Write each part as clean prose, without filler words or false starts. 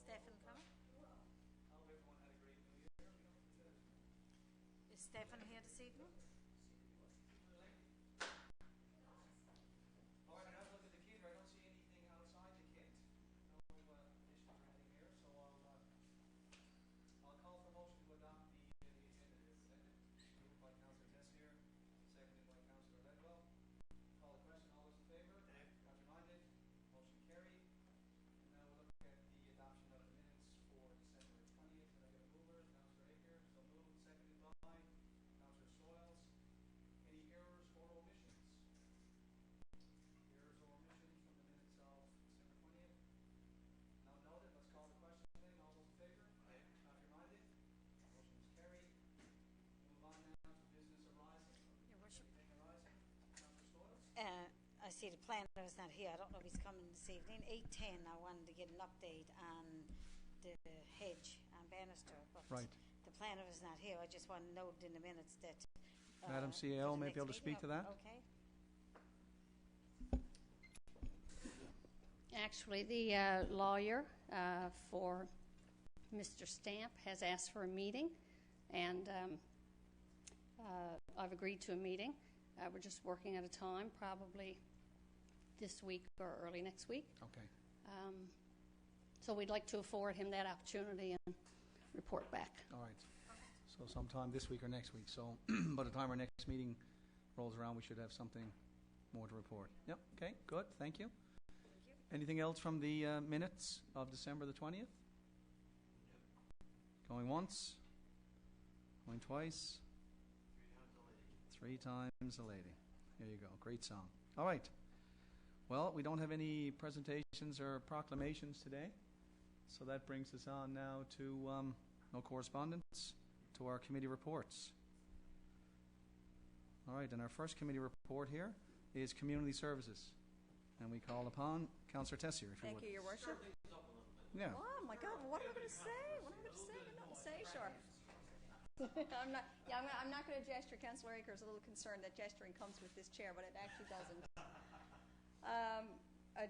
Stefan coming? I hope everyone had a great New Year. Is Stefan here this evening? All right, I have a look at the calendar. I don't see anything outside the kit. No additions or anything here, so I'll call for motion to adopt the agenda as presented. Moved by Councillor Tessier, seconded by Councillor Ledwell. Call the question. All those in favour? Contrary-minded? Motion carried. And now we'll look at the adoption of the minutes for December 20th. Can I get a mover? Councillor Aker. So moved. Seconded by Councillor Soils. Any errors or omissions? Errors or omissions from the minutes of December 20th? Now noted. Let's call the question then. All those in favour? Contrary-minded? Motion is carried. Move on now to business arising. Your Worship. Anything arising? Councillor Soils? I see the planner is not here. I don't know if he's coming this evening. 8:10, I wanted to get an update on the hedge on Bannister, but Right. the planner is not here. I just want to note in the minutes that Madam for CAO the may next be able to meeting. speak to that. Okay. Actually, the lawyer for Mr. Stamp has asked for a meeting, and I've agreed to a meeting. We're just working at a time, probably this week or early next week. Okay. So we'd like to afford him that opportunity and report back. All right. So sometime this week or next week. So by the time our next meeting rolls around, we should have something more to report. Yep. Okay. Good. Thank you. Thank you. Anything else from the minutes of December the 20th? Going once? Going twice? 3 times a lady. Here you go. Great song. All right. Well, we don't have any presentations or proclamations today, so that brings us on now to no correspondence, to our committee reports. All right, and our first committee report here is Community Services, and we call upon Councillor Tessier, if you would. Thank you, Your Worship. Yeah. Oh my God! What am I going to say? What am I going to say? I have nothing to say. Sure. I'm not. Yeah, I'm not going to gesture. Councillor Aker is a little concerned that gesturing comes with this chair, but it actually doesn't.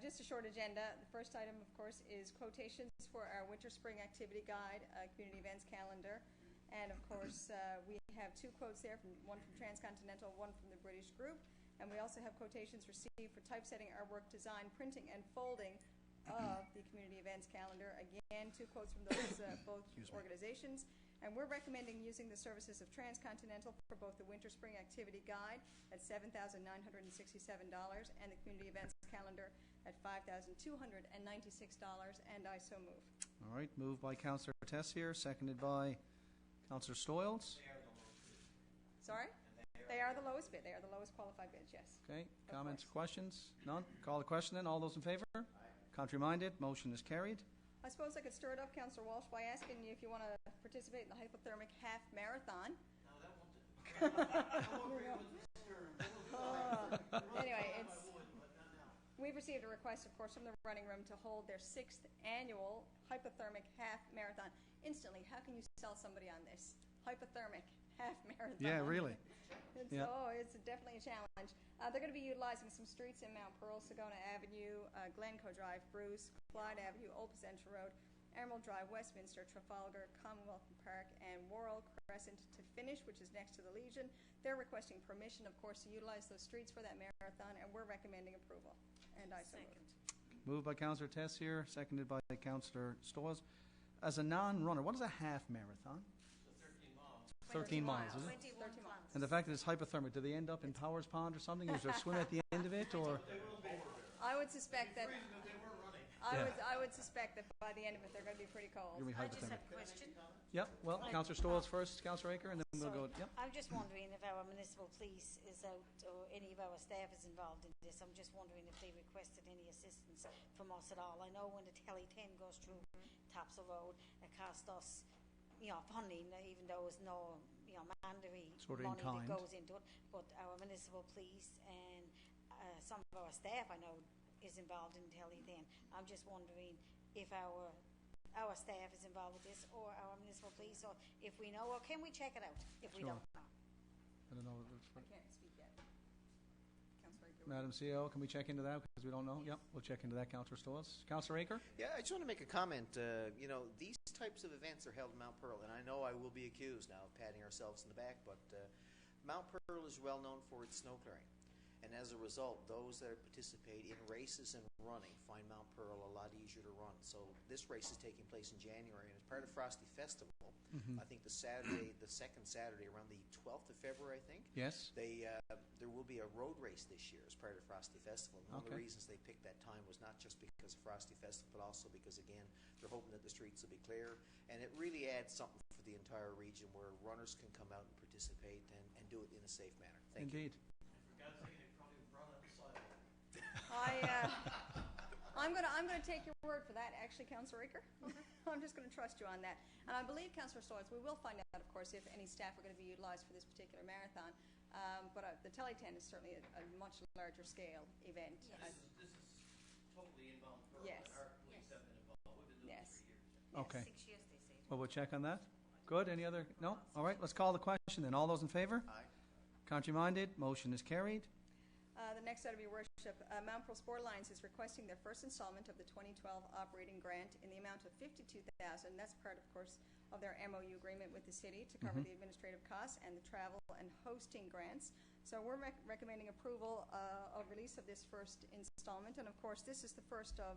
Just a short agenda. The first item, of course, is quotations for our winter-spring activity guide, community events calendar, and of course we have 2 quotes there, one from Transcontinental, one from the British Group, and we also have quotations received for typesetting, artwork, design, printing, and folding of the community events calendar. Again, 2 quotes from those both organizations. And we're recommending using the services of Transcontinental for both the Winter-Spring Activity Guide at $7,967 and the Community Events Calendar at $5,296, and I so move. All right, moved by Councillor Tessier, seconded by Councillor Stoyles. Sorry? They are the lowest bid. They are the lowest qualified bids, yes. Okay, comments or course. questions? None? Call the question then. All those in favour? Contrary-minded? Motion is carried. I suppose I could stir it up, Councillor Walsh, by asking you if you want to participate in the hypothermic half marathon. No, that won't do. Anyway, we've received a request, of course, from the running room to hold their 6th annual hypothermic half marathon. Instantly, how can you sell somebody on this? Hypothermic half marathon. Yeah, really. It's definitely a challenge. They're going to be utilizing some streets in Mount Pearl, Sagona Avenue, Glencoe Drive, Bruce, Clyde Avenue, Old Placentia Road, Emerald Drive, Westminster, Trafalgar, Commonwealth Park, and Worrell Crescent to finish, which is next to the Legion. They're requesting permission, of course, to utilize those streets for that marathon, and we're recommending approval. And I so move. Moved by Councillor Tessier, seconded by Councillor Stoyles. As a non-runner, what is a half marathon? 13 miles, is it? 21 miles. And the fact that it's hypothermic, do they end up in Powers Pond or something? Is there a swim at the end of it, or? I would suspect that I would suspect that by the end of it they're going to be pretty cold. You're I gonna be just have hypothermic. a question. Yep. Well, Councillor Stoyles first, Councillor Aker, and then we'll go. Yep. I'm just wondering if our municipal police is out or any of our staff is involved in this. I'm just wondering if they requested any assistance from us at all. I know when the Tele 10 goes through Topsail Road, it costs us, funding, even though there's no, mandatory Sort of in money kind. that goes into it. But our municipal police and some of our staff, I know, is involved in Tele 10. I'm just wondering if our staff is involved with this, or our municipal police, or if we know, or can we check it out if we Sure. don't know? I don't know. I can't speak yet. Councillor Aker. Madam CEO, can we check into that because we don't know? Yep, we'll check into that, Councillor Stoyles. Councillor Aker? Yeah, I just want to make a comment. These types of events are held in Mount Pearl, and I know I will be accused now of patting ourselves in the back, but Mount Pearl is well known for its snow clearing. And as a result, those that participate in races and running find Mount Pearl a lot easier to run. So this race is taking place in January, and as part of Frosty Festival, I think the second Saturday, around the 12th of February, I think. Yes. There will be a road race this year as part of Frosty Festival. And one of the Okay. reasons they picked that time was not just because of Frosty Festival, but also because, again, they're hoping that the streets will be clear. And it really adds something for the entire region where runners can come out and participate and do it in a safe manner. Thank you. Indeed. I'm going to take your word for that, actually, Councillor Aker. I'm just going to trust you on that. And I believe, Councillor Stoyles, we will find out, of course, if any staff are going to be utilised for this particular marathon. But the Tele10 is certainly a much larger scale event. This is totally in Mount Pearl. Yes. And our police have been involved. We've been doing Yes. it for years. Okay. 6 years, they say. Well, we'll check on that. Good. Any other? No? All right, let's call the question then. All those in favour? Aye. Contrary-minded? Motion is carried. The next item, Your Worship, Mount Pearl Sport Alliance is requesting their first installment of the 2012 operating grant in the amount of $52,000. That's part, of course, of their MOU agreement with the city to cover the administrative costs and the travel and hosting grants. So we're recommending approval of release of this first installment. And, of course, this is the first of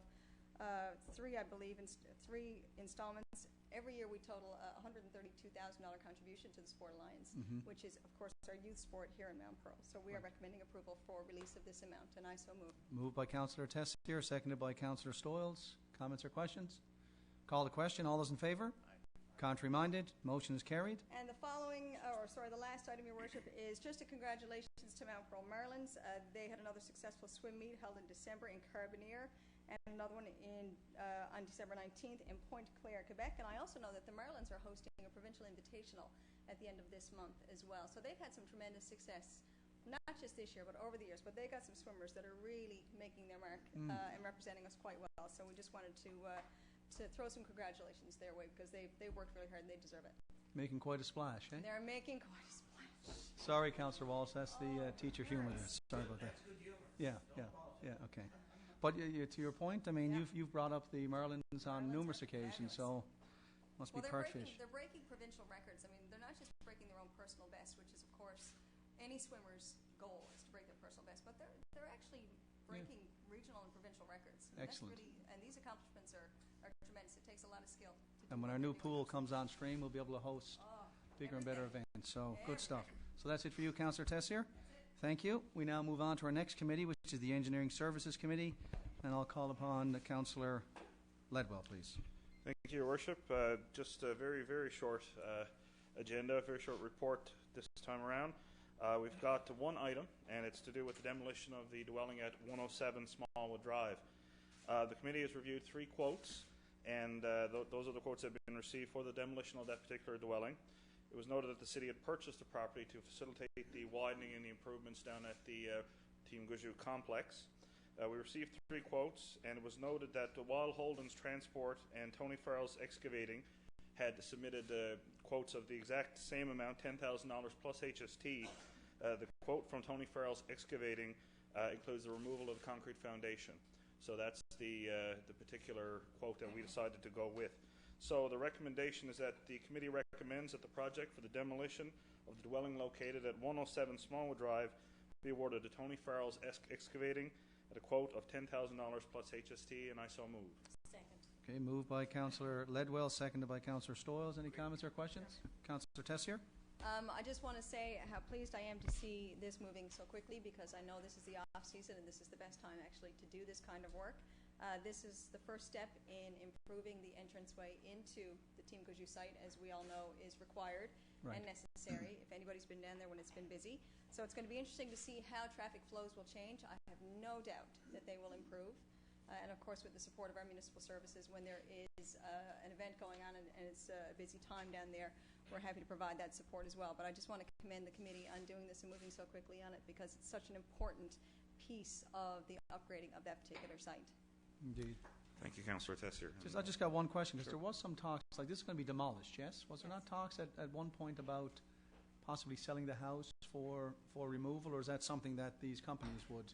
three, I believe, three installments. Every year we total a $132,000 contribution to the Sport Alliance, which is, of course, our youth sport here in Mount Pearl. So we are recommending approval for release of this amount, and I so move. Moved by Councillor Tessier, seconded by Councillor Stoyles. Comments or questions? Call the question. All those in favour? Contrary-minded? Motion is carried. And the last item, Your Worship, is just a congratulations to Mount Pearl Marlins. They had another successful swim meet held in December in Carbonear, and another one on December 19th in Pointe Claire, Quebec. And I also know that the Marlins are hosting a provincial invitational at the end of this month as well. So they've had some tremendous success, not just this year, but over the years. But they got some swimmers that are really making their mark and representing us quite well. So we just wanted to throw some congratulations their way because they worked really hard and they deserve it. Making quite a splash, eh? They're making quite a splash. Sorry, Councillor Wallace, that's the teacher humour there. Sorry about that. That's good humor. Yeah, okay. But to your point, I mean, you've brought up the Marlins on Marlins numerous are occasions, so must be Well, perch fish. they're breaking provincial records. I mean, they're not just breaking their own personal best, which is, of course, any swimmer's goal is to break their personal best, but they're actually breaking regional and provincial records. And Excellent. and these accomplishments are tremendous. It takes a lot of skill. And when our new pool comes on stream, we'll be able to host bigger and better events. So good stuff. So that's it for you, Councillor Tessier. Thank you. We now move on to our next committee, which is the Engineering Services Committee, and I'll call upon Councillor Ledwell, please. Thank you, Your Worship. Just a very, very short agenda, a very short report this time around. We've got one item, and it's to do with the demolition of the dwelling at 107 Smallwood Drive. The committee has reviewed 3 quotes, and those are the quotes that have been received for the demolition of that particular dwelling. It was noted that the city had purchased the property to facilitate the widening and the improvements down at the Team Guju complex. We received 3 quotes, and it was noted that while Holden's Transport and Tony Farrell's Excavating had submitted quotes of the exact same amount, $10,000 plus HST, the quote from Tony Farrell's Excavating includes the removal of the concrete foundation. So that's the particular quote that we decided to go with. So the recommendation is that the committee recommends that the project for the demolition of the dwelling located at 107 Smallwood Drive be awarded to Tony Farrell's Excavating at a quote of $10,000 plus HST, and I so move. Second. Okay, moved by Councillor Ledwell, seconded by Councillor Stoyles. Any comments or questions? Councillor Tessier? I just want to say how pleased I am to see this moving so quickly because I know this is the off-season and this is the best time actually to do this kind of work. This is the first step in improving the entranceway into the Team Guju site, as we all know is required and necessary if anybody's been down there when it's been busy. So it's going to be interesting to see how traffic flows will change. I have no doubt that they will improve. And of course with the support of our municipal services when there is an event going on and it's a busy time down there, we're happy to provide that support as well. But I just want to commend the committee on doing this and moving so quickly on it because it's such an important piece of the upgrading of that particular site. Indeed. Thank you, Councillor Tessier. I just got one question, because there was some talks, like this is going to be demolished, yes? Was there not talks at one point about possibly selling the house for removal, or is that something that these companies would?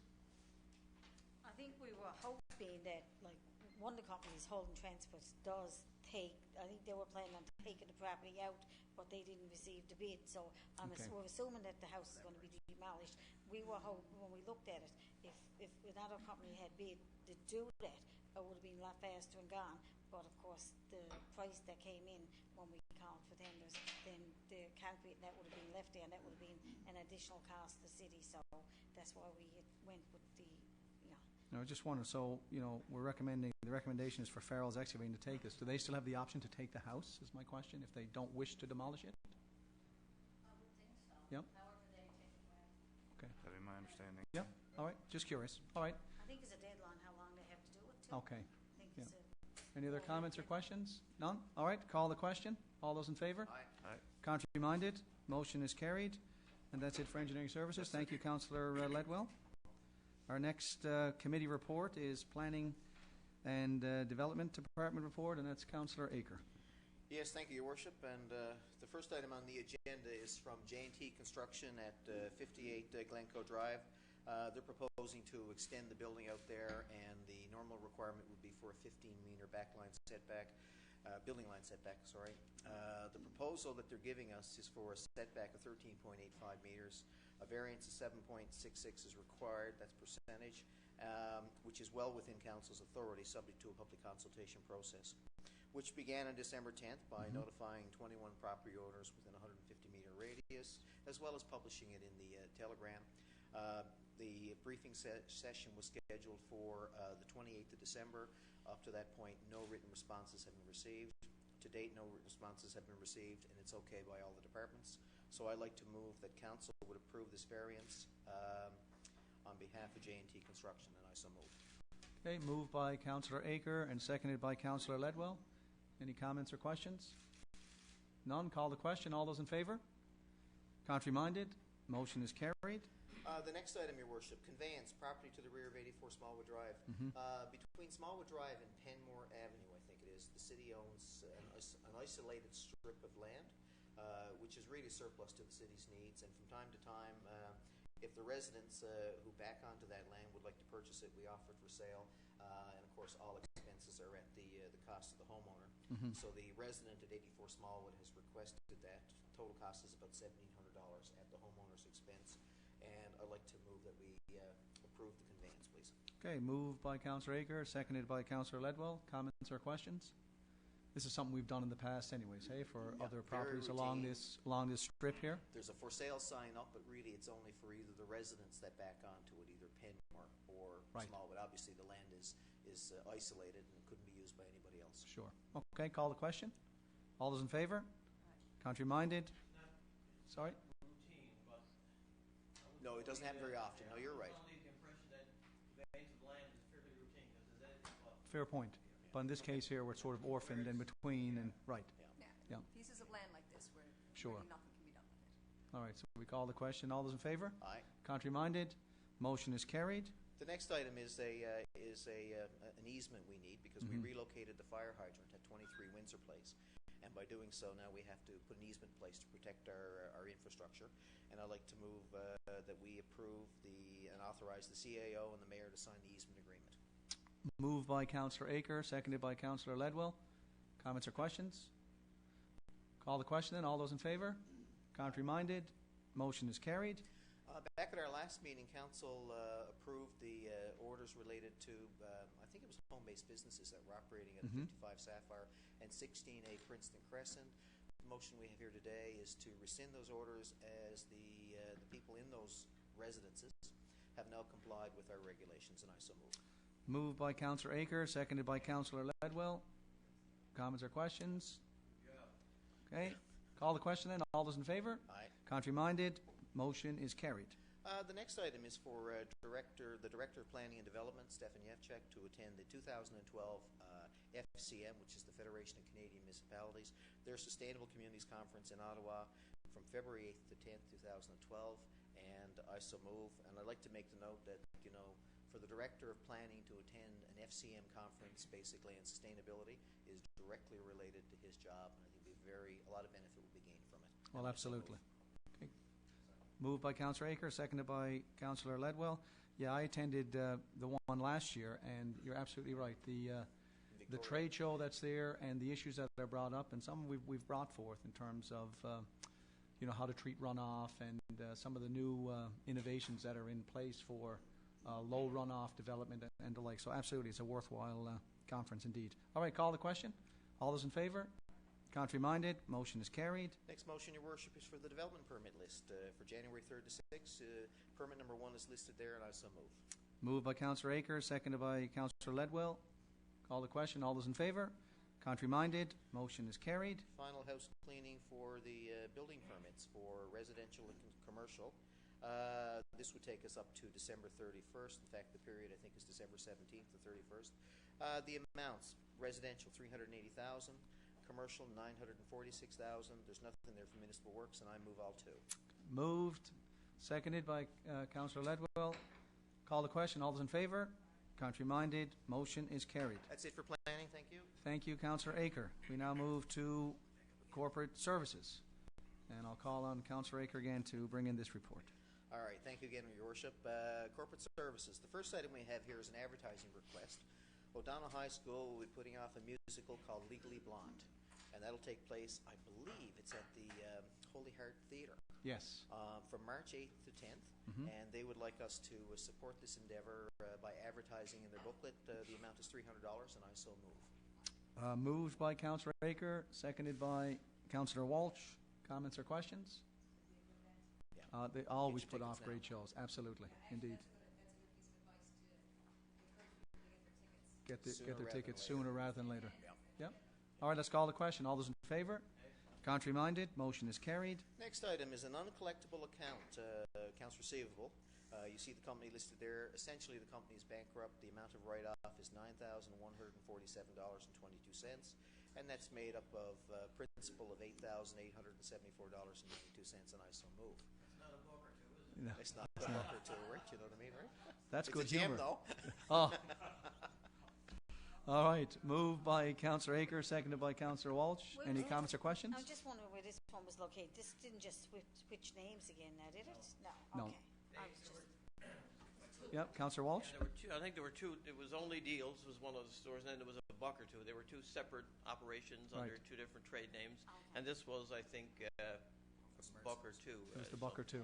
I think we were hoping that, like, one of the companies, Holden Transport, does take, I think they were planning on taking the property out, but they didn't receive the bid, so Okay. we're assuming that the house is going to be demolished. We were hoping, when we looked at it, if another company had bid to do that, it would have been a lot faster and gone. But of course, the price that came in when we called for tenders, then the concrete that would have been left there, and that would have been an additional cost to the city. So that's why we went with the, No, I just wonder, so, we're recommending, the recommendation is for Farrell's Excavating to take this. Do they still have the option to take the house, is my question, if they don't wish to demolish it? I would think so. Yep. However they take it away. Okay. That'd be my understanding. Yep, all right, just curious. All right, I think it's a deadline how long they have to do it to. okay. I think Yeah. it's Any other comments or questions? None? All right, call the question. All those in favor? Aye. Contrary-minded? Motion is carried. And that's it for engineering services. Thank you, Councillor Ledwell. Our next committee report is Planning and Development Department report, and that's Councillor Aker. Yes, thank you, Your Worship. And the first item on the agenda is from J&T Construction at 58 Glencoe Drive. They're proposing to extend the building out there, and the normal requirement would be for a 15-meter building line setback, sorry. The proposal that they're giving us is for a setback of 13.85 meters. A variance of 7.66 is required, that's percentage, which is well within Council's authority, subject to a public consultation process, which began on December 10th by notifying 21 property owners within a 150-meter radius, as well as publishing it in the Telegram. The briefing session was scheduled for the 28th of December. Up to that point, no written responses have been received. To date, no written responses have been received, and it's okay by all the departments. So I'd like to move that Council would approve this variance on behalf of J&T Construction, and I so move. Okay, moved by Councillor Aker and seconded by Councillor Ledwell. Any comments or questions? None. Call the question. All those in favour? Contrary-minded? Motion is carried. The next item, Your Worship, conveyance, property to the rear of 84 Smallwood Drive. Between Smallwood Drive and Penmore Avenue, I think it is, the city owns an isolated strip of land, which is really surplus to the city's needs. And from time to time, if the residents who back onto that land would like to purchase it, we offer it for sale. And of course, all expenses are at the cost of the homeowner. So the resident at 84 Smallwood has requested that. Total cost is about $1,700 at the homeowner's expense. And I'd like to move that we approve the conveyance, please. Okay, moved by Councillor Aker, seconded by Councillor Ledwell. Comments or questions? This is something we've done in the past anyways, hey, for other properties along this strip here? There's a for sale sign up, but really it's only for either the residents that back onto it, either Penmore or Smallwood. Obviously, the land is isolated and couldn't be used by anybody else. Sure. Okay, call the question. All those in favour? Contrary-minded? Sorry? No, it doesn't happen very often. No, you're right. Fair point. But in this case here, we're sort of orphaned in between, and right. Yeah. Pieces of land like this where Sure. really nothing can be done with it. All right, so we call the question. All those in favour? Aye. Contrary-minded? Motion is carried. The next item is an easement we need because we relocated the fire hydrant at 23 Windsor Place. And by doing so, now we have to put an easement in place to protect our infrastructure. And I'd like to move that we approve and authorize the CAO and the mayor to sign the easement agreement. Moved by Councillor Aker, seconded by Councillor Ledwell. Comments or questions? Call the question then. All those in favour? Contrary-minded? Motion is carried. Back at our last meeting, Council approved the orders related to, I think it was home-based businesses that were operating at 55 Sapphire and 16A Princeton Crescent. The motion we have here today is to rescind those orders as the people in those residences have now complied with our regulations, and I so move. Moved by Councillor Aker, seconded by Councillor Ledwell. Comments or questions? Okay. Call the question then. All those in favour? Aye. Contrary-minded? Motion is carried. The next item is for the Director of Planning and Development, Stefan Yevchek, to attend the 2012 FCM, which is the Federation of Canadian Municipalities, their Sustainable Communities Conference in Ottawa from February 8th to 10th, 2012. And I so move. And I'd like to make the note that, for the Director of Planning to attend an FCM conference, basically, and sustainability is directly related to his job. And I think a lot of benefit will be gained from it. Well, absolutely. Okay. Moved by Councillor Aker, seconded by Councillor Ledwell. Yeah, I attended the one last year, and you're absolutely right. The trade show that's there and the issues that are brought up, and some we've brought forth in terms of how to treat runoff and some of the new innovations that are in place for low runoff development and the like. So absolutely, it's a worthwhile conference indeed. All right, call the question. All those in favour? Contrary-minded, motion is carried. Next motion, Your Worship, is for the development permit list for January 3rd to 6th. Permit number 1 is listed there, and I so move. Moved by Councillor Aker, seconded by Councillor Ledwell. Call the question. All those in favour? Contrary-minded, motion is carried. Final house cleaning for the building permits for residential and commercial. This would take us up to December 31st. In fact, the period, I think, is December 17th to 31st. The amounts, residential $380,000, commercial $946,000. There's nothing there for municipal works, and I move all two. Moved, seconded by Councillor Ledwell. Call the question. All those in favour? Contrary-minded, motion is carried. That's it for planning. Thank you. Thank you, Councillor Aker. We now move to corporate services, and I'll call on Councillor Aker again to bring in this report. All right. Thank you again, Your Worship. Corporate services. The first item we have here is an advertising request. O'Donnell High School will be putting off a musical called Legally Blonde, and that'll take place, I believe, it's at the Holy Heart Theatre. Yes. From March 8th to 10th, and they would like us to support this endeavour by advertising in their booklet. The amount is $300, and I so move. Moved by Councillor Aker, seconded by Councillor Walsh. Comments or questions? Yeah. They always Get your put off tickets great shows. Absolutely, indeed. Get their tickets sooner rather than later. Yeah. Yep. All right, let's call the question. All those in favour? Contrary-minded, motion is carried. Next item is an uncollectible account, accounts receivable. You see the company listed there. Essentially, the company is bankrupt. The amount of write-off is $9,147.22, and that's made up of principal of $8,874.82, and I so move. It's not a book or two, is it? No. It's not a buck or two, right? You know what I mean, right? That's It's good a gem, humour. though. Oh. All right, moved by Councillor Aker, seconded by Councillor Walsh. Any comments or questions? I'm just wondering where this one was located. This didn't just switch names again now, did it? No. Okay. I was just... Yep, Councillor Walsh. There were two, I think there were two. It was Only Deals was one of the stores, and then there was a Buck or two. There were two separate operations under two different trade names, and this was, I think, Buck or two. It was the Buck or two.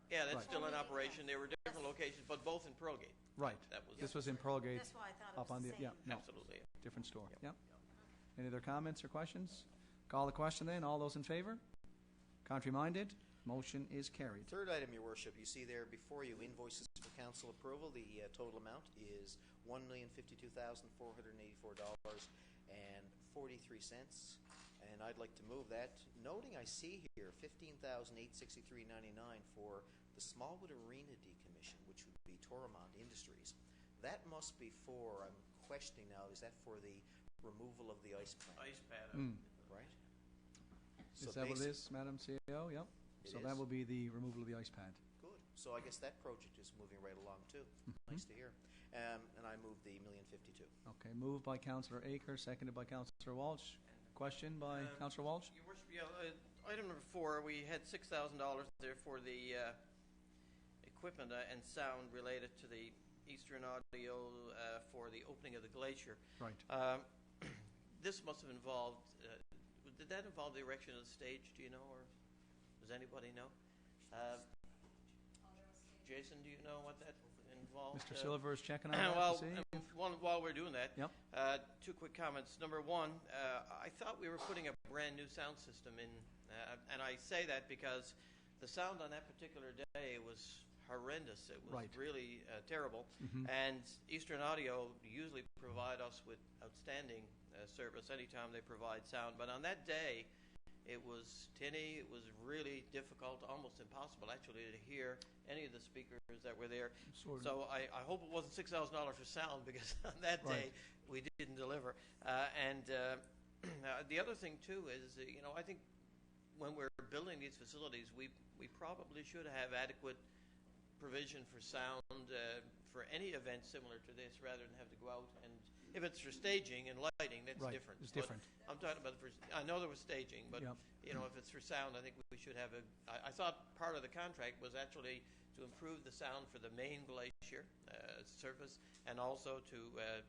Yeah, that's Right. still in operation. They were different locations, but both in Pearlgate. Right. That was This was in Pearlgate, That's why I thought it up was on the the same. no, absolutely. different store. Yep. Any other comments or questions? Call the question then. All those in favour? Contrary-minded, motion is carried. Third item, Your Worship, you see there before you invoices for council approval. The total amount is $1,052,484.43, and I'd like to move that. Noting I see here $15,863.99 for the Smallwood Arena decommission, which would be Toromont Industries. That must be for, I'm questioning now, is that for the removal of the ice plant, Ice pad. right? Is that what it is, Madam CEO? Yep. It So is. that will be the removal of the ice pad. Good. So I guess that project is moving right along too. Nice to hear. And I move the $1,052,000. Okay, moved by Councillor Aker, seconded by Councillor Walsh. Question by Councillor Walsh? Your Worship, item number 4, we had $6,000 there for the equipment and sound related to the Eastern Audio for the opening of the glacier. Right. This must have involved, did that involve the erection of the stage, do you know, or does anybody know? Jason, do you know what that involved? Mr. Silver is checking on that Well, to see. while we're doing that, Yep. two quick comments. Number one, I thought we were putting a brand new sound system in, and I say that because the sound on that particular day was horrendous. It was Right. really terrible. And Eastern Audio usually provide us with outstanding service anytime they provide sound. But on that day, it was tinny. It was really difficult, almost impossible, actually, to hear any of the speakers that were there. So I hope it wasn't $6,000 for sound, because on that day we didn't deliver. And the other thing too is, I think when we're building these facilities, we probably should have adequate provision for sound for any event similar to this, rather than have to go out and. If it's for staging and lighting, that's Right, different. it's different. But I'm talking about I know there was staging, but Yep. if it's for sound, I think we should have I thought part of the contract was actually to improve the sound for the main glacier surface, and also to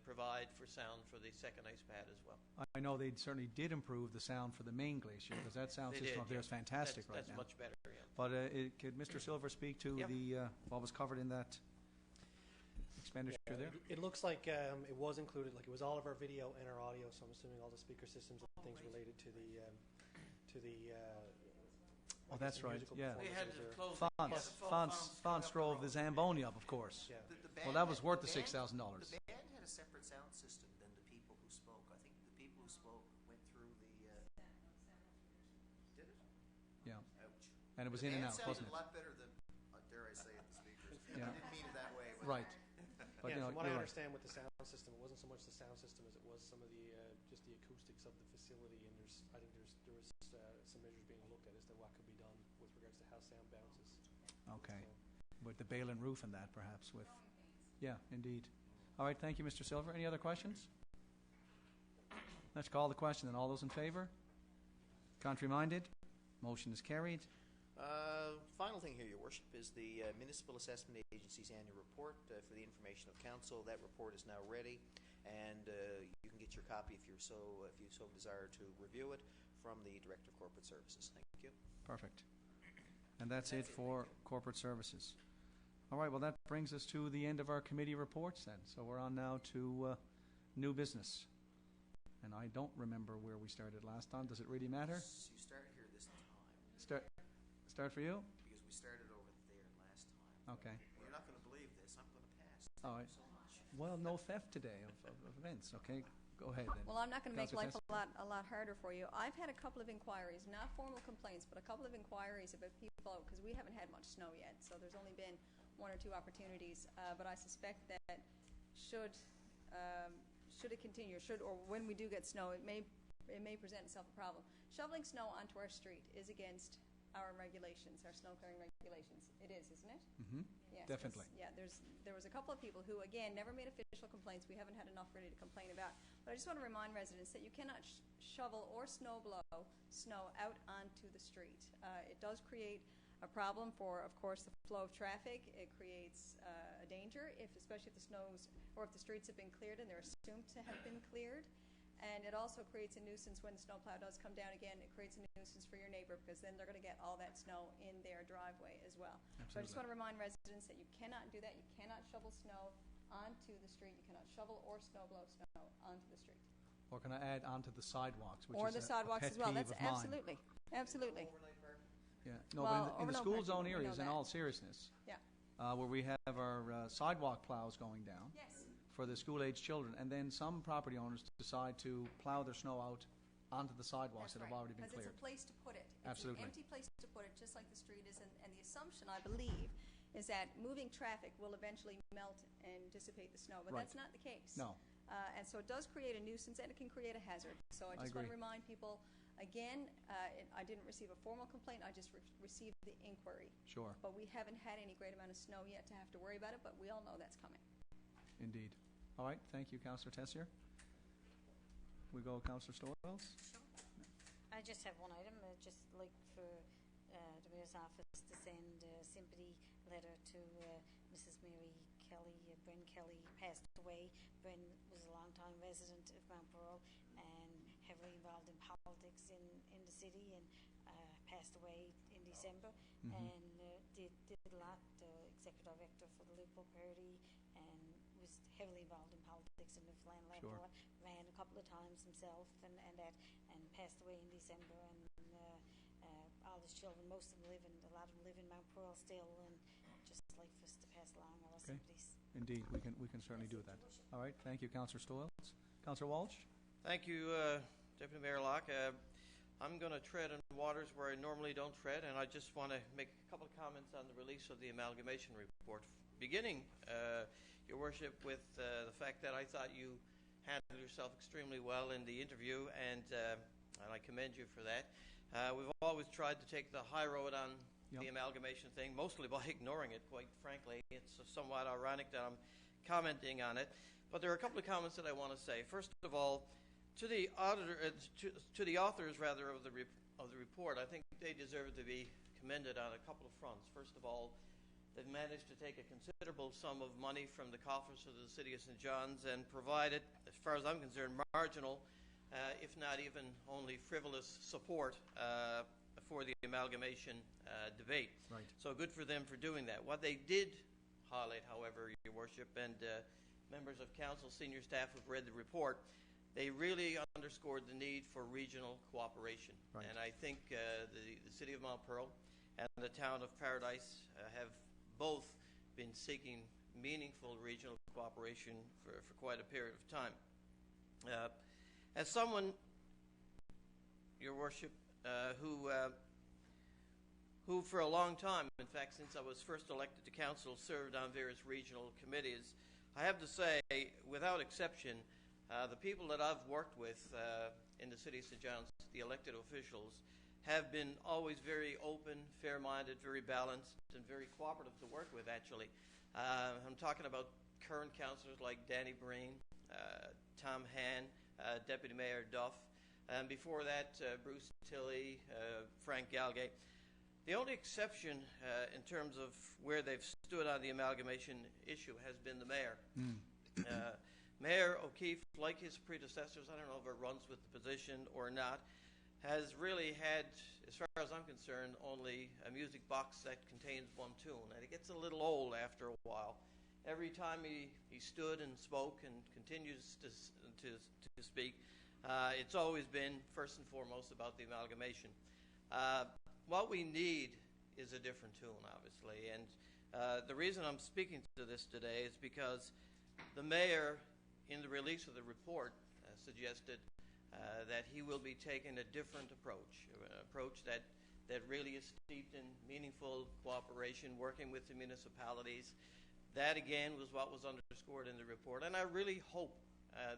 provide for sound for the second ice pad as well. I know they certainly did improve the sound for the main glacier, because that sound They system did, up there yeah. is fantastic right That's now. much better, yeah. But could Mr. Silver speak to Yeah. the what was covered in that expenditure there? It looks like it was included, like it was all of our video and our audio, so I'm assuming all the speaker systems and things related to the Oh, that's right, musical yeah. We had performances to or- close Fonz drove the Zamboni up, of course. Yeah. Well, that was worth the $6,000. The band had a separate sound system than the people who spoke. I think the people who spoke went through the. Did it? Yeah, Ouch. and it was The in and band out, sounded wasn't a it? lot better than, dare I say it, the speakers. Yeah. I didn't mean it that way. But Right. But, Yeah, from what I you're right. understand with the sound system, it wasn't so much the sound system as it was some of the just the acoustics of the facility, and I think there was some measures being looked at as to what could be done with regards to how sound bounces. Okay. So, With the Balin roof and that, perhaps, with... Yeah, indeed. All right, thank you, Mr. Silver. Any other questions? Let's call the question, and all those in favour? Contrary-minded? Motion is carried. Final thing here, Your Worship, is the Municipal Assessment Agency's annual report for the information of council. That report is now ready, and you can get your copy if you so desire to review it from the Director of Corporate Services. Thank you. Perfect. And that's it for corporate services. All right, well, that brings us to the end of our committee reports then. So we're on now to new business. And I don't remember where we started last time. Does it really matter? You started here this time Start for you? because we started over there last time. Okay. You're not going to believe this. I'm going to pass. All right. So much. Well, no theft today of events. Okay, go ahead then. Well, I'm not going to make Councillor life a lot harder for you. I've had a couple of inquiries, not formal complaints, but a couple of inquiries about people, because we haven't had much snow yet, so there's only been one or two opportunities. But I suspect that should it continue, or when we do get snow, it may present itself a problem. Shoveling snow onto our street is against our regulations, our snow clearing regulations. It is, isn't it? Mm-hmm. Yes, Definitely. Yeah, there was a couple of people who, again, never made official complaints. We haven't had enough really to complain about. But I just want to remind residents that you cannot shovel or snow blow snow out onto the street. It does create a problem for, of course, the flow of traffic. It creates a danger, especially if the snows or if the streets have been cleared and they're assumed to have been cleared. And it also creates a nuisance when the snowplow does come down again. It creates a nuisance for your neighbor, because then they're going to get all that snow in their driveway as well. So I just want to remind residents that you cannot do that. You cannot shovel snow onto the street. You cannot shovel or snow blow snow onto the street. Or can I add onto the sidewalks, which Or is the sidewalks a pet as well. peeve That's of mine. absolutely. Yeah. No, Well, but in the overnight school parking, zone we know areas, in that. all seriousness, Yeah. where we have our sidewalk plows going down Yes. for the school-age children, and then some property owners decide to plow their snow out onto the sidewalks that have already been Because cleared. it's a place to put it. Absolutely. It's an empty place to put it, just like the street is. And the assumption, I believe, is that moving traffic will eventually melt and dissipate the snow. But Right. that's not the case. No. And so it does create a nuisance, and it can create a hazard. So I just want agree. to remind people, again, I didn't receive a formal complaint. I just received the inquiry. Sure, But we haven't had any great amount of snow yet to have to worry about it, but we all know that's coming. indeed. All right, thank you, Councillor Tessier. We go, Councillor Stoyles. I just have one item. Just like for the Mayor's office to send a sympathy letter to Mrs. Mary Kelly. Bryn Kelly passed away. Bryn was a long-time resident of Mount Pearl and heavily involved in politics in the city, and passed away in December. And did a lot, executive director for the Liverpool Party, and was heavily involved in politics in Newfoundland. Sure. Ran a couple of times himself, and passed away in December. And all his children, most of them a lot of them live in Mount Pearl still, and just like for us to pass along our Okay. sympathies. Indeed, we can certainly do that. All right, thank you, Councillor Stoyles. Councillor Walsh. Thank you, Deputy Mayor Locke. I'm going to tread in waters where I normally don't tread, and I just want to make a couple of comments on the release of the amalgamation report. Beginning, Your Worship, with the fact that I thought you handled yourself extremely well in the interview, and I commend you for that. We've always tried to take the high road on Yep. the amalgamation thing, mostly by ignoring it, quite frankly. It's somewhat ironic that I'm commenting on it. But there are a couple of comments that I want to say. First of all, to the auditor, to the authors rather of the report. I think they deserve to be commended on a couple of fronts. First of all, they've managed to take a considerable sum of money from the coffers of the City of St. John's and provide it, as far as I'm concerned, marginal, if not even only frivolous support for the amalgamation debate. Right. So good for them for doing that. What they did highlight, however, Your Worship, and members of council, senior staff who've read the report, they really underscored the need for regional cooperation. Right. And I think the City of Mount Pearl and the town of Paradise have both been seeking meaningful regional cooperation for quite a period of time. As someone, Your Worship, who for a long time, in fact, since I was first elected to council, served on various regional committees, I have to say, without exception, the people that I've worked with in the City of St. John's, the elected officials, have been always very open, fair-minded, very balanced, and very cooperative to work with, actually. I'm talking about current councillors like Danny Breen, Tom Hann, Deputy Mayor Duff, and before that, Bruce Tilley, Frank Galgay. The only exception in terms of where they've stood on the amalgamation issue has been the mayor. Mayor O'Keefe, like his predecessors, I don't know if it runs with the position or not, has really had, as far as I'm concerned, only a music box that contains one tune. And it gets a little old after a while. Every time he stood and spoke and continues to speak, it's always been, first and foremost, about the amalgamation. What we need is a different tune, obviously. And the reason I'm speaking to this today is because the mayor, in the release of the report, suggested that he will be taking a different approach, an approach that really is steeped in meaningful cooperation, working with the municipalities. That, again, was what was underscored in the report. And I really hope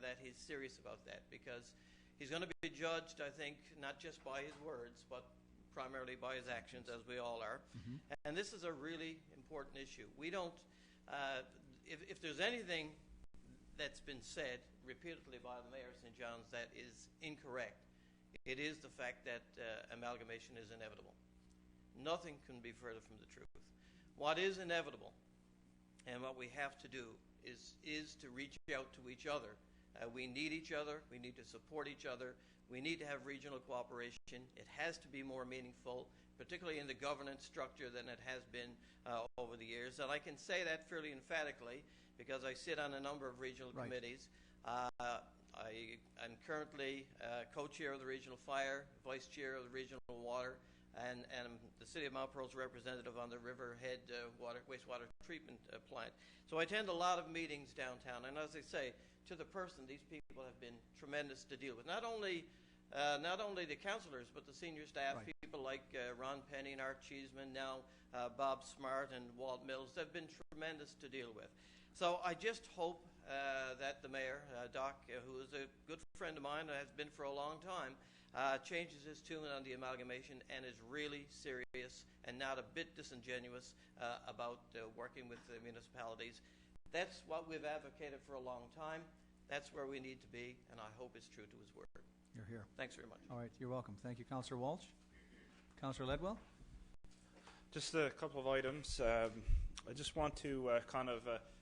that he's serious about that, because he's going to be judged, I think, not just by his words, but primarily by his actions, as we all are. Mm-hmm. And this is a really important issue. We don't, if there's anything that's been said repeatedly by the mayor of St. John's that is incorrect, it is the fact that amalgamation is inevitable. Nothing can be further from the truth. What is inevitable, and what we have to do, is to reach out to each other. We need each other. We need to support each other. We need to have regional cooperation. It has to be more meaningful, particularly in the governance structure, than it has been over the years. And I can say that fairly emphatically because I sit on a number of regional committees. I'm currently co-chair of the Regional Fire, vice chair of the Regional Water, and the City of Mount Pearl's representative on the Riverhead wastewater treatment plant. So I attend a lot of meetings downtown, and as I say, to the person, these people have been tremendous to deal with. Not only the councillors, but the senior staff, people like Ron Penny and Art Cheeseman, now Bob Smart and Walt Mills, have been tremendous to deal with. So I just hope that the mayor, Doc, who is a good friend of mine, has been for a long time, changes his tune on the amalgamation and is really serious and not a bit disingenuous about working with the municipalities. That's what we've advocated for a long time. That's where we need to be, and I hope it's true to his word. You're here. Thanks very much. All right, you're welcome. Thank you, Councillor Walsh. Councillor Ledwell? Just a couple of items. I just want to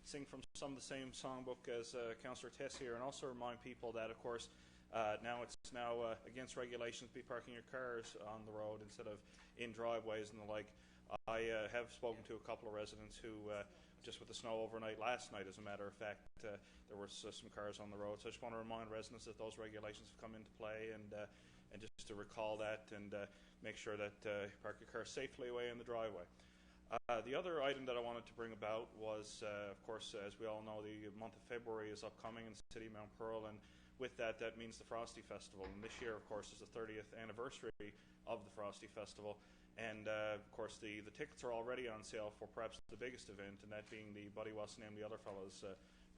sing from some of the same songbook as Councillor Tessier, and also remind people that, of course, now it's against regulations to be parking your cars on the road instead of in driveways and the like. I have spoken to a couple of residents who, just with the snow overnight last night, as a matter of fact, there was some cars on the road. So I just want to remind residents that those regulations have come into play, and just to recall that and make sure that you park your car safely away in the driveway. The other item that I wanted to bring about was, of course, as we all know, the month of February is upcoming in the city of Mount Pearl, and with that means the Frosty Festival. And this year, of course, is the 30th anniversary of the Frosty Festival. And, of course, the tickets are already on sale for perhaps the biggest event, and that being the Buddy What's Name the Other Fellows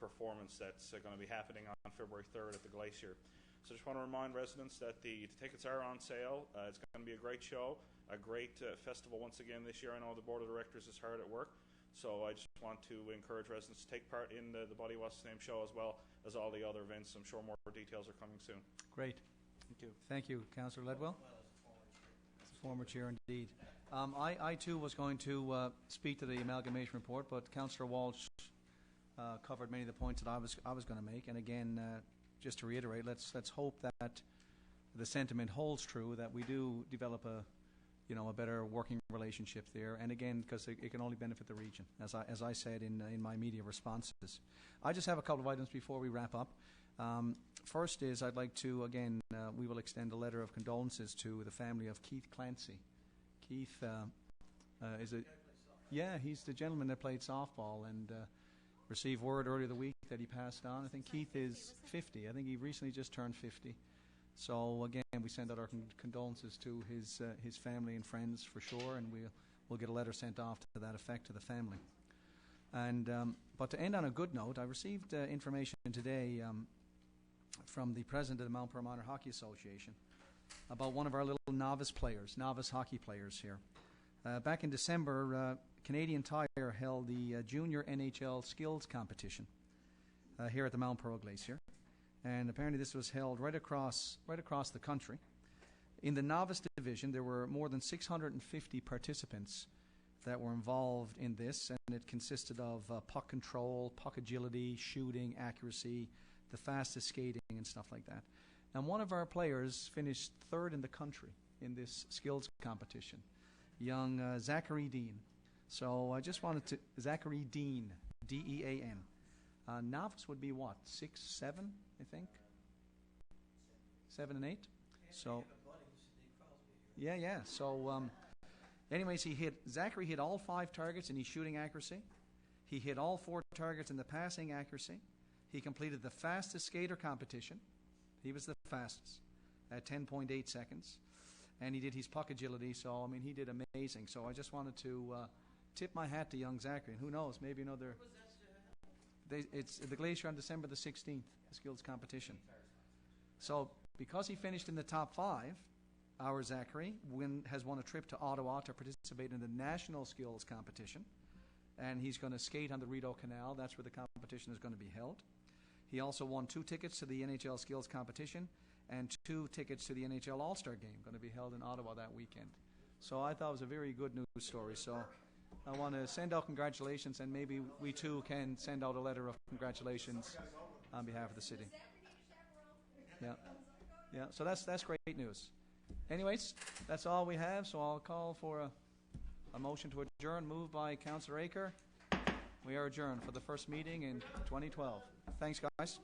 performance that's going to be happening on February 3rd at the Glacier. So I just want to remind residents that the tickets are on sale. It's going to be a great show, a great festival once again this year. I know the Board of Directors is hard at work, so I just want to encourage residents to take part in the Buddy What's Name show as well as all the other events. I'm sure more details are coming soon. Great. Thank you. Thank you, Councillor Ledwell. Former chair, indeed. I too was going to speak to the amalgamation report, but Councillor Walsh covered many of the points that I was going to make. And again, just to reiterate, let's hope that the sentiment holds true, that we do develop a better working relationship there. And again, because it can only benefit the region, as I said in my media responses. I just have a couple of items before we wrap up. First is I'd like to, again, we will extend a letter of condolences to the family of Keith Clancy. Keith he's the gentleman that played softball and received word earlier the week that he passed on. I think Keith is 50. I think he recently just turned 50. So again, we send out our condolences to his family and friends for sure, and we'll get a letter sent off to that effect to the family. And but to end on a good note, I received information today from the president of the Mount Pearl Minor Hockey Association about one of our little novice hockey players here. Back in December, Canadian Tire held the Junior NHL Skills Competition here at the Mount Pearl Glacier. And apparently this was held right across the country. In the novice division, there were more than 650 participants that were involved in this, and it consisted of puck control, puck agility, shooting, accuracy, the fastest skating, and stuff like that. And one of our players finished third in the country in this skills competition, young Zachary Dean. So I just wanted to, Zachary Dean, D-E-A-N. Novice would be what, 6, 7, I think? 7 and 8? So, yeah. So, anyways, Zachary hit all 5 targets in his shooting accuracy. He hit all 4 targets in the passing accuracy. He completed the fastest skater competition. He was the fastest at 10.8 seconds. And he did his puck agility, so, I mean, he did amazing. So I just wanted to tip my hat to young Zachary. And who knows, maybe another... It's the Glacier on December the 16th, the skills competition. So because he finished in the top 5, our Zachary has won a trip to Ottawa to participate in the national skills competition. And he's going to skate on the Rideau Canal. That's where the competition is going to be held. He also won 2 tickets to the NHL skills competition and 2 tickets to the NHL All-Star game, going to be held in Ottawa that weekend. So I thought it was a very good news story. So I want to send out congratulations, and maybe we too can send out a letter of congratulations on behalf of the city. Yeah. So that's great news. Anyways, that's all we have. So I'll call for a motion to adjourn, moved by Councillor Aker. We are adjourned for the first meeting in 2012. Thanks, guys.